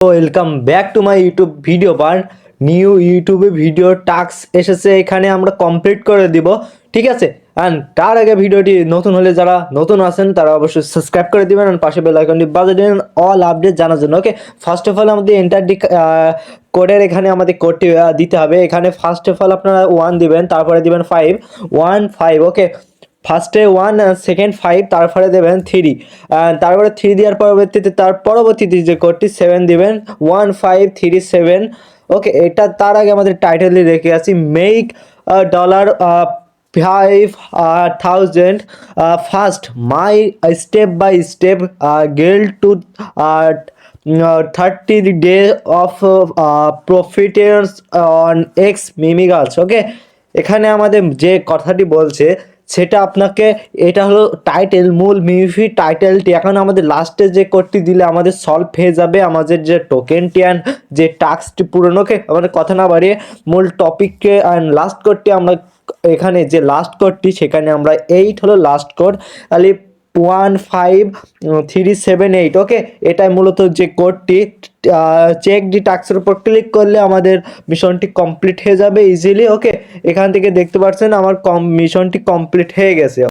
Welcome back to my YouTube video part. New ইউটিউবে video task এসেছে, এখানে আমরা কমপ্লিট করে দিব, ঠিক আছে। অ্যান্ড তার আগে ভিডিওটি নতুন হলে যারা নতুন আছেন তারা অবশ্যই সাবস্ক্রাইব করে দিবেন আর পাশে বেল আইকনটি বাজিয়ে দিবেন অল আপডেট জানার জন্য। ওকে, ফার্স্ট অফ অল আমাদের এন্টার কোডের এখানে আমাদের কোডটি দিতে হবে। এখানে ফার্স্ট অফ অল আপনারা 1 দিবেন, তারপরে দিবেন 5 1 5। ওকে, ফার্স্টে 1 সেকেন্ড 5, তারপরে দেবেন 3, তারপরে 3 দেওয়ার পরবর্তীতে তার পরবর্তীতে যে কোডটি 7 দিবেন 1537। ওকে, এটা তার আগে আমাদের টাইটেলে রেখে আছি make dollar 5,000 first my step by step goal to 30 day of profiters on X মিমিগালস। ওকে, এখানে আমাদের যে কথাটি বলছে সেটা আপনাকে, এটা হলো টাইটেল, মূল মিউফি টাইটেলটি। এখন আমাদের লাস্টে যে কোডটি দিলে আমাদের সলভ হয়ে যাবে আমাদের যে টোকেনটি অ্যান্ড যে টাস্কটি পূরণ। ওকে, আমাদের কথা না বাড়িয়ে মূল টপিককে অ্যান্ড লাস্ট কোডটি আমরা এখানে যে লাস্ট কোডটি সেখানে আমরা 8 হলো লাস্ট কোড, তাহলে 1537। ওকে, এটাই মূলত যে কোডটি। চেক ডি টাস্কের উপর ক্লিক করলে আমাদের মিশনটি কমপ্লিট হয়ে যাবে ইজিলি। ওকে, এখান থেকে দেখতে পাচ্ছেন আমার মিশনটি কমপ্লিট হয়ে গেছে।